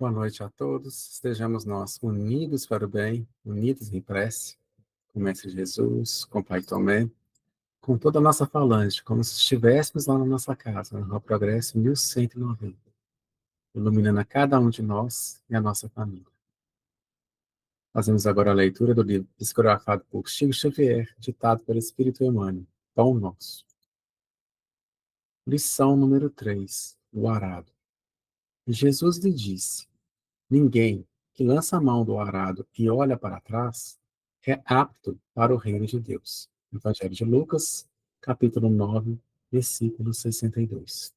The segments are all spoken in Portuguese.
Boa noite a todos. Estejamos nós unidos para o bem, unidos em prece, com o Mestre Jesus, com o Pai Tomé, com toda a nossa falange, como se estivéssemos lá na nossa casa, no Rua Progresso 1190, iluminando a cada um de nós e a nossa família. Fazemos agora a leitura do livro psicografado por Chico Xavier, ditado pelo Espírito Emmanuel, Pão Nosso. Lição número 3, o arado. E Jesus lhe disse: ninguém que lança a mão do arado e olha para trás é apto para o reino de Deus. Evangelho de Lucas, capítulo 9, versículo 62.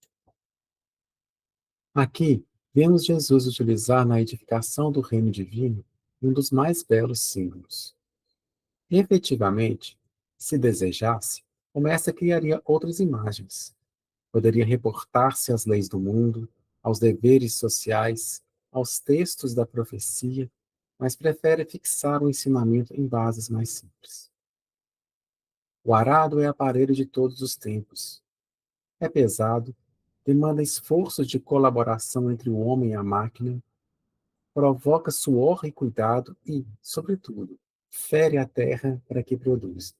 Aqui, vemos Jesus utilizar na edificação do reino divino um dos mais belos símbolos. Efetivamente, se desejasse, o mestre criaria outras imagens. Poderia reportar-se às leis do mundo, aos deveres sociais, aos textos da profecia, mas prefere fixar o ensinamento em bases mais simples. O arado é aparelho de todos os tempos. É pesado, demanda esforços de colaboração entre o homem e a máquina, provoca suor e cuidado e, sobretudo, fere a terra para que produza.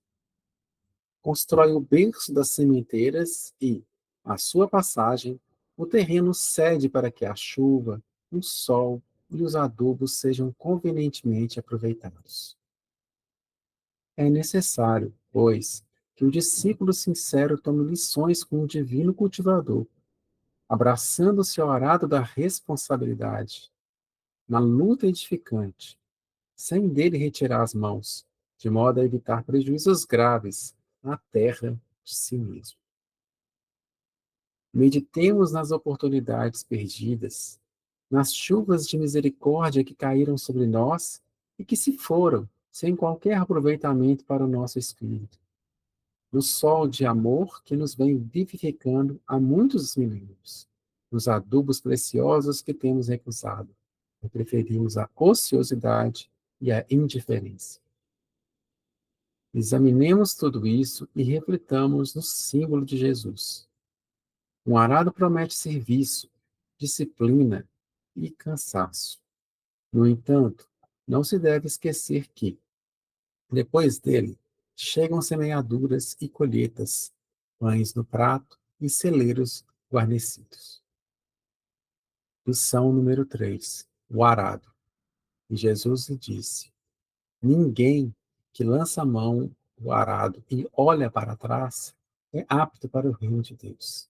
Constrói o berço das sementeiras e, à sua passagem, o terreno cede para que a chuva, o sol e os adubos sejam convenientemente aproveitados. É necessário, pois, que o discípulo sincero tome lições com o divino cultivador, abraçando-se ao arado da responsabilidade, na luta edificante, sem dele retirar as mãos, de modo a evitar prejuízos graves à terra de si mesmo. Meditemos nas oportunidades perdidas, nas chuvas de misericórdia que caíram sobre nós e que se foram, sem qualquer aproveitamento para o nosso espírito, no sol de amor que nos vem vivificando há muitos milênios, nos adubos preciosos que temos recusado, e preferimos a ociosidade e a indiferença. Examinemos tudo isso e reflitamos no símbolo de Jesus. Um arado promete serviço, disciplina e cansaço. No entanto, não se deve esquecer que, depois dele, chegam semeaduras e colheitas, pães no prato e celeiros guarnecidos. Lição número 3. O arado. E Jesus lhe disse: ninguém que lança a mão do arado e olha para trás é apto para o reino de Deus.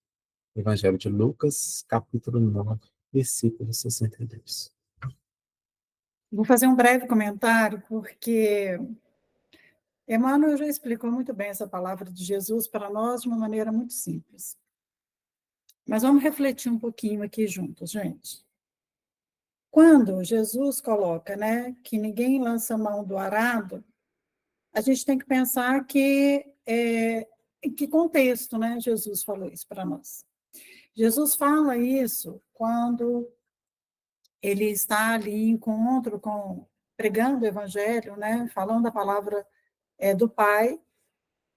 Evangelho de Lucas, capítulo 9, versículo 62. Vou fazer um breve comentário, porque Emmanuel já explicou muito bem essa palavra de Jesus para nós de uma maneira muito simples. Mas vamos refletir um pouquinho aqui juntos, gente. Quando Jesus coloca, que ninguém lança a mão do arado, a gente tem que pensar em que contexto, Jesus falou isso para nós. Jesus fala isso quando ele está ali em encontro pregando o evangelho, falando a palavra do Pai,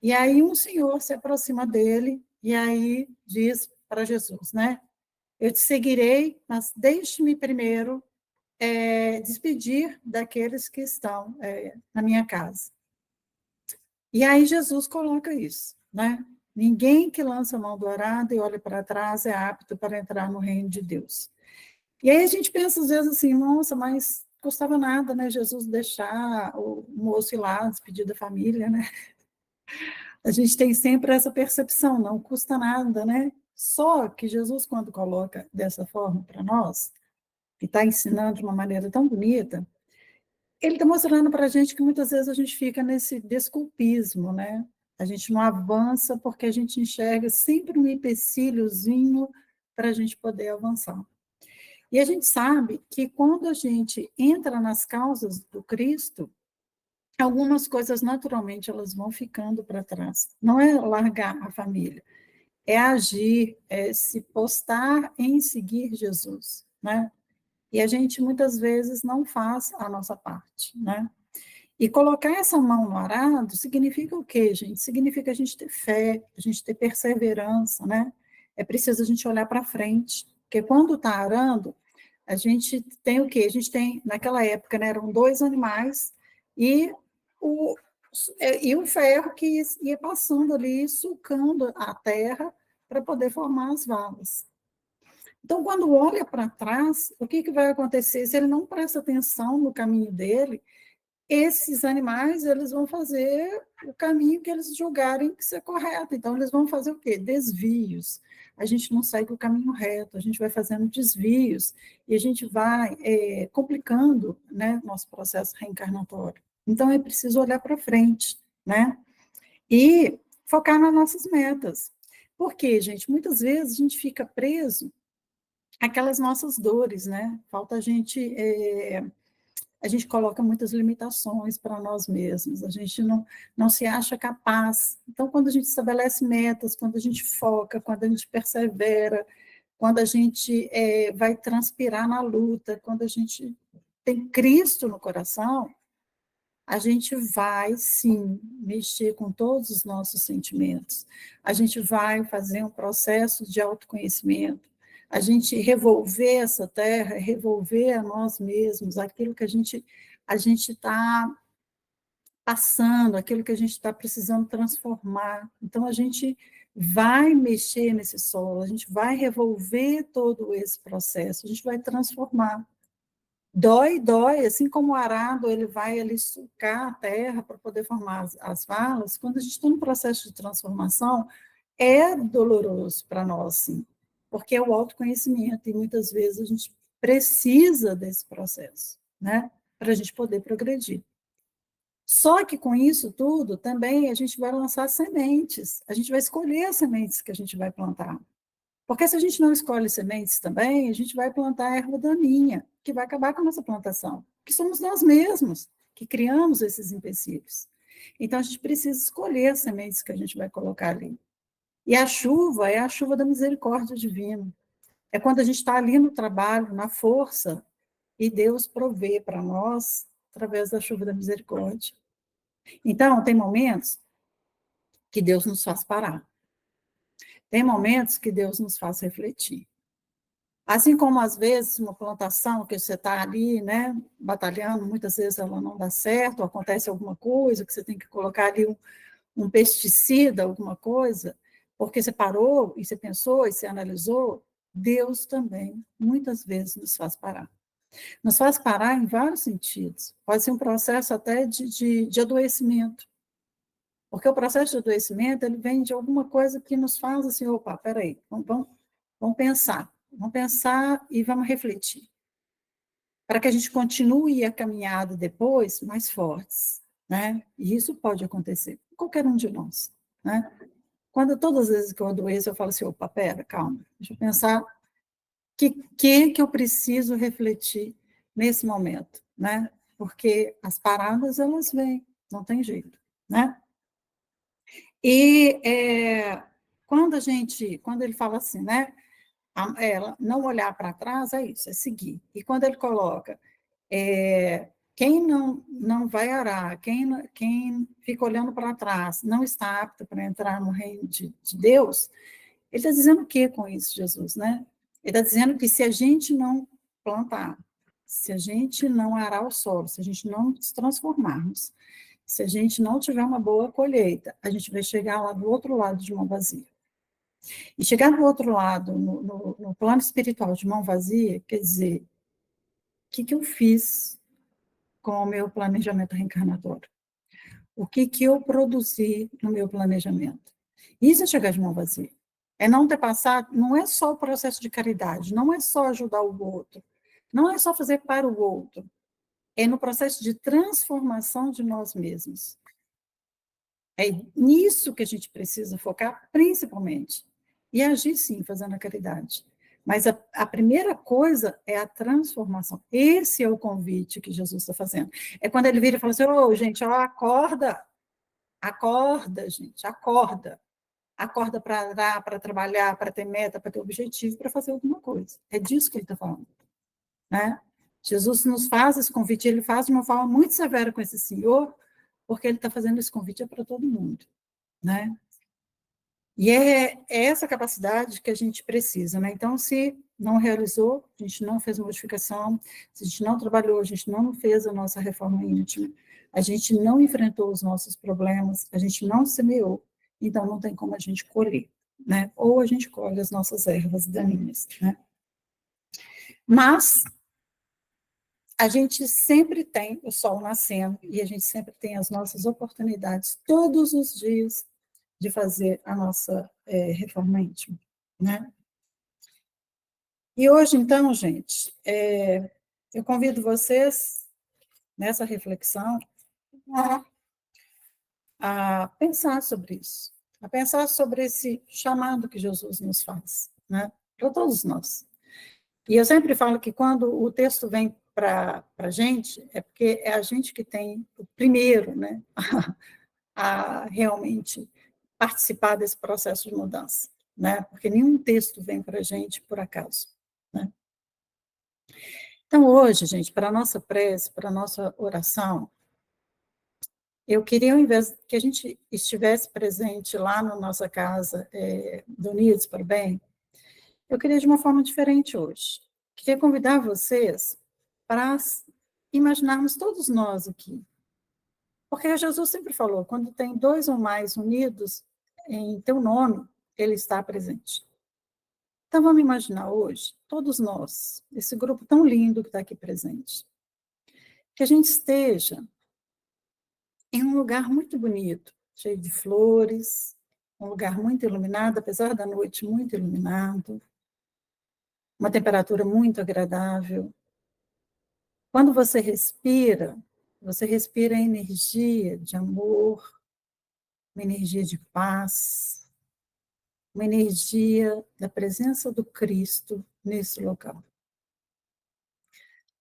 e aí um senhor se aproxima dele e aí diz para Jesus, eu te seguirei, mas deixe-me primeiro despedir daqueles que estão na minha casa. E aí Jesus coloca isso, ninguém que lança a mão do arado e olha para trás é apto para entrar no reino de Deus. E aí a gente pensa às vezes assim, nossa, mas custava nada, Jesus deixar o moço ir lá, despedir da família, A gente tem sempre essa percepção, não custa nada, Só que Jesus, quando coloca dessa forma para nós, e está ensinando de uma maneira tão bonita, ele está mostrando para a gente que muitas vezes a gente fica nesse desculpismo, A gente não avança porque a gente enxerga sempre um empecilhozinho para a gente poder avançar. E a gente sabe que quando a gente entra nas causas do Cristo, algumas coisas naturalmente elas vão ficando para trás. Não é largar a família, é agir, é se postar em seguir Jesus, E a gente muitas vezes não faz a nossa parte, E colocar essa mão no arado significa o quê, gente? Significa a gente ter fé, a gente ter perseverança, É preciso a gente olhar para frente, porque quando está arando, A gente tem o quê? A gente tem, naquela época, né, eram 2 animais e o, e o ferro que ia passando ali, sulcando a terra para poder formar as valas. Então, quando olha para trás, o que vai acontecer? Se ele não presta atenção no caminho dele, esses animais eles vão fazer o caminho que eles julgarem que ser correto. Então, eles vão fazer o quê? Desvios. A gente não segue o caminho reto, a gente vai fazendo desvios e a gente vai complicando, né, nosso processo reencarnatório. Então, é preciso olhar para frente, né? E focar nas nossas metas. Porque, gente, muitas vezes a gente fica preso àquelas nossas dores, né? Falta a gente coloca muitas limitações para nós mesmos, a gente não se acha capaz. Então, quando a gente estabelece metas, quando a gente foca, quando a gente persevera, quando a gente vai transpirar na luta, quando a gente tem Cristo no coração, a gente vai, sim, mexer com todos os nossos sentimentos. A gente vai fazer um processo de autoconhecimento. A gente revolver essa terra, revolver a nós mesmos, aquilo que a gente está passando, aquilo que a gente está precisando transformar. Então, a gente vai mexer nesse solo, a gente vai revolver todo esse processo, a gente vai transformar. Dói, dói, assim como o arado ele vai ali sucar a terra para poder formar as valas, quando a gente está no processo de transformação, é doloroso para nós, sim, porque é o autoconhecimento, e muitas vezes a gente precisa desse processo, né, para a gente poder progredir. Só que com isso tudo, também a gente vai lançar sementes, a gente vai escolher as sementes que a gente vai plantar. Porque se a gente não escolhe sementes também, a gente vai plantar erva daninha, que vai acabar com a nossa plantação, que somos nós mesmos que criamos esses empecilhos. Então, a gente precisa escolher as sementes que a gente vai colocar ali. E a chuva é a chuva da misericórdia divina. É quando a gente está ali no trabalho, na força, e Deus provê para nós através da chuva da misericórdia. Então, tem momentos que Deus nos faz parar. Tem momentos que Deus nos faz refletir. Assim como, às vezes, uma plantação que você está ali, né, batalhando, muitas vezes ela não dá certo, acontece alguma coisa, que você tem que colocar ali um pesticida, alguma coisa, porque você parou e você pensou e você analisou, Deus também, muitas vezes, nos faz parar. Nos faz parar em vários sentidos. Pode ser um processo até de adoecimento, porque o processo de adoecimento, ele vem de alguma coisa que nos faz assim, opa, peraí, vamos pensar e vamos refletir, para que a gente continue a caminhada depois mais fortes, né? E isso pode acontecer com qualquer um de nós, né? Quando todas as vezes que eu adoeço, eu falo assim, opa, pera, calma, deixa eu pensar que eu preciso refletir nesse momento, né? Porque as paradas, elas vêm, não tem jeito, né? E quando ele fala assim, né? Não olhar para trás é isso, é seguir. E quando ele coloca, quem não vai arar, quem fica olhando para trás, não está apto para entrar no reino de Deus, ele está dizendo o que com isso, Jesus, né? Ele está dizendo que se a gente não plantar, se a gente não arar o solo, se a gente não nos transformarmos, se a gente não tiver uma boa colheita, a gente vai chegar lá do outro lado de mão vazia. E chegar do outro lado, no plano espiritual de mão vazia, quer dizer, o que eu fiz com o meu planejamento reencarnatório? O que eu produzi no meu planejamento? Isso é chegar de mão vazia. É não ter passado, não é só o processo de caridade, não é só ajudar o outro, não é só fazer para o outro, é no processo de transformação de nós mesmos. É nisso que a gente precisa focar, principalmente. E agir, sim, fazendo a caridade. Mas a primeira coisa é a transformação. Esse é o convite que Jesus está fazendo. É quando ele vira e fala assim, ô, gente, ó, acorda, gente, acorda. Acorda para dar, para trabalhar, para ter meta, para ter objetivo, para fazer alguma coisa. É disso que ele está falando. Né? Jesus nos faz esse convite, ele faz de uma forma muito severa com esse senhor, porque ele está fazendo esse convite para todo mundo. Né? E é essa capacidade que a gente precisa, né? Então, se não realizou, a gente não fez modificação, se a gente não trabalhou, a gente não fez a nossa reforma íntima, a gente não enfrentou os nossos problemas, a gente não semeou, então não tem como a gente colher, né? Ou a gente colhe as nossas ervas daninhas, né? Mas a gente sempre tem o sol nascendo e a gente sempre tem as nossas oportunidades todos os dias de fazer a nossa reforma íntima, né? E hoje, então, gente, eu convido vocês, nessa reflexão, a pensar sobre isso, a pensar sobre esse chamado que Jesus nos faz, né? Para todos nós. E eu sempre falo que quando o texto vem para a gente, é porque é a gente que tem o primeiro, né, a realmente participar desse processo de mudança, né? Porque nenhum texto vem para a gente por acaso, né? Então, hoje, gente, para a nossa prece, para a nossa oração, eu queria, ao invés que a gente estivesse presente lá na nossa casa, do Unidos para o Bem, eu queria de uma forma diferente hoje. Queria convidar vocês para imaginarmos todos nós aqui. Porque Jesus sempre falou, quando tem dois ou mais unidos em teu nome, ele está presente. Então, vamos imaginar hoje, todos nós, esse grupo tão lindo que está aqui presente, que a gente esteja em um lugar muito bonito, cheio de flores, um lugar muito iluminado, apesar da noite muito iluminado, uma temperatura muito agradável. Quando você respira energia de amor, uma energia de paz, uma energia da presença do Cristo nesse local.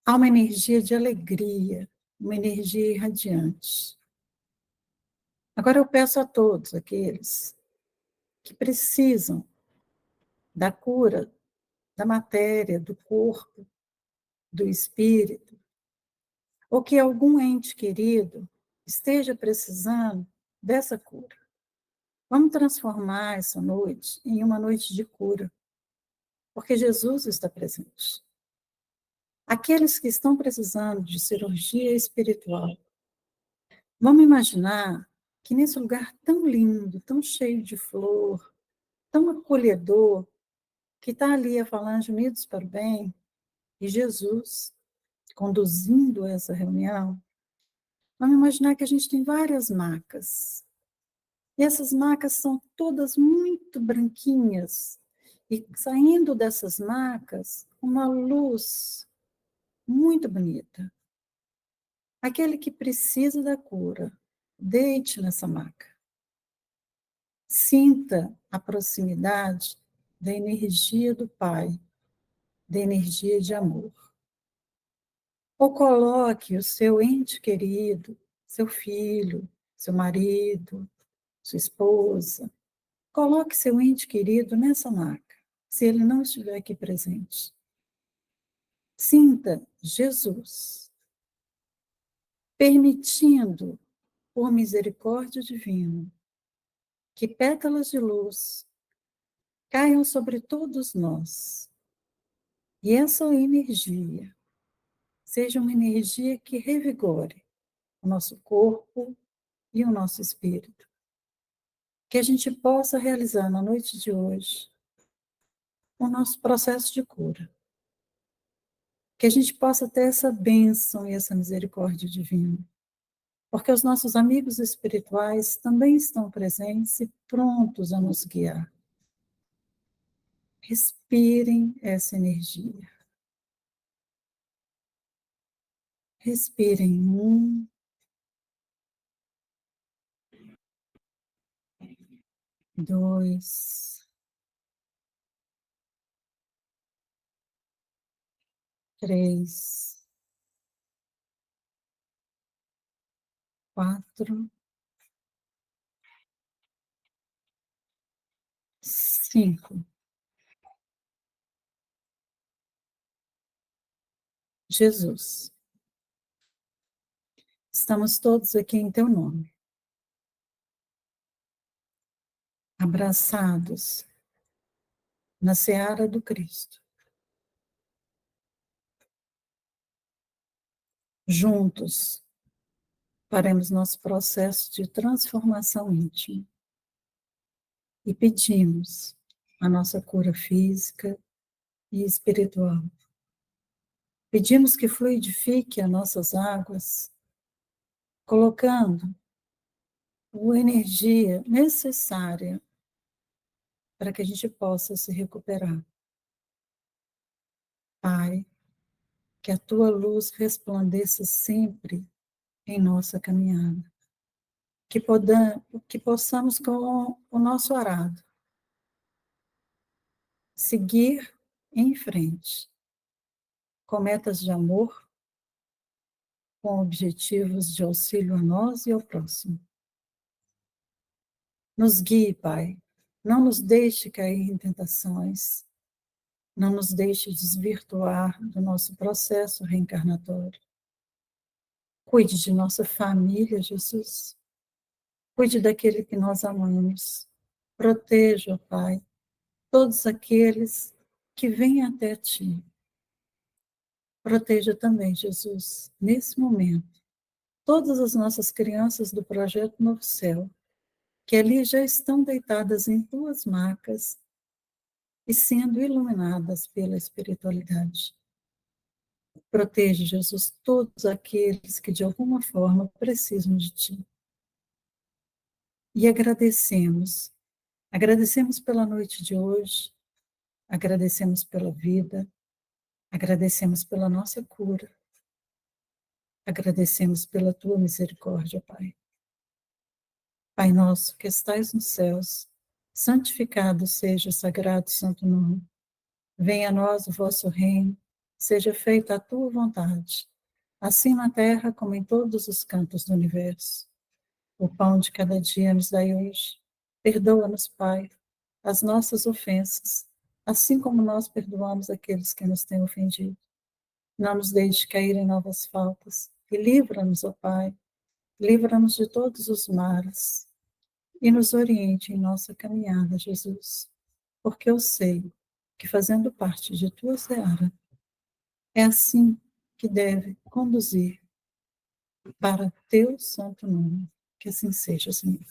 Há uma energia de alegria, uma energia irradiante. Agora eu peço a todos aqueles que precisam da cura da matéria, do corpo, do espírito, ou que algum ente querido esteja precisando dessa cura. Vamos transformar essa noite em uma noite de cura, porque Jesus está presente. Aqueles que estão precisando de cirurgia espiritual, vamos imaginar que nesse lugar tão lindo, tão cheio de flor, tão acolhedor, que está ali a Falange Unidos para o Bem, e Jesus conduzindo essa reunião, vamos imaginar que a gente tem várias macas. E essas macas são todas muito branquinhas. E saindo dessas macas, uma luz muito bonita. Aquele que precisa da cura, deite nessa maca. Sinta a proximidade da energia do Pai, da energia de amor. Ou coloque o seu ente querido, seu filho, seu marido, sua esposa. Coloque seu ente querido nessa maca, se ele não estiver aqui presente. Sinta Jesus permitindo, por misericórdia divina, que pétalas de luz caiam sobre todos nós. E essa energia seja uma energia que revigore o nosso corpo e o nosso espírito. Que a gente possa realizar na noite de hoje o nosso processo de cura. Que a gente possa ter essa bênção e essa misericórdia divina. Porque os nossos amigos espirituais também estão presentes e prontos a nos guiar. Respirem essa energia. Respirem 2, 3, 4, 5. Jesus, estamos todos aqui em teu nome. abraçados na seara do Cristo, juntos, faremos nosso processo de transformação íntima e pedimos a nossa cura física e espiritual. Pedimos que fluidifique as nossas águas, colocando a energia necessária para que a gente possa se recuperar. Pai, que a tua luz resplandeça sempre em nossa caminhada. Que possamos, com o nosso arado, seguir em frente, com metas de amor, com objetivos de auxílio a nós e ao próximo. Nos guie, Pai, não nos deixe cair em tentações, não nos deixe desvirtuar do nosso processo reencarnatório. Cuide de nossa família, Jesus. Cuide daquele que nós amamos. Proteja, Pai, todos aqueles que vêm até Ti. Proteja também, Jesus, nesse momento, todas as nossas crianças do Projeto Novo Céu, que ali já estão deitadas em Tuas macas e sendo iluminadas pela espiritualidade. Proteja, Jesus, todos aqueles que de alguma forma precisam de Ti. E agradecemos. Agradecemos pela noite de hoje, agradecemos pela vida, agradecemos pela nossa cura, agradecemos pela Tua misericórdia, Pai. Pai nosso que estais nos céus, santificado seja o sagrado santo nome. Venha a nós o vosso reino, seja feita a Tua vontade, assim na terra como em todos os cantos do universo. O pão de cada dia nos dai hoje. Perdoa-nos, Pai, as nossas ofensas, assim como nós perdoamos aqueles que nos têm ofendido. Não nos deixe cair em novas faltas, e livra-nos, ó Pai, livra-nos de todos os males, e nos oriente em nossa caminhada, Jesus, porque eu sei que fazendo parte de Tua seara, é assim que deve conduzir para Teu santo nome. Que assim seja, Senhor.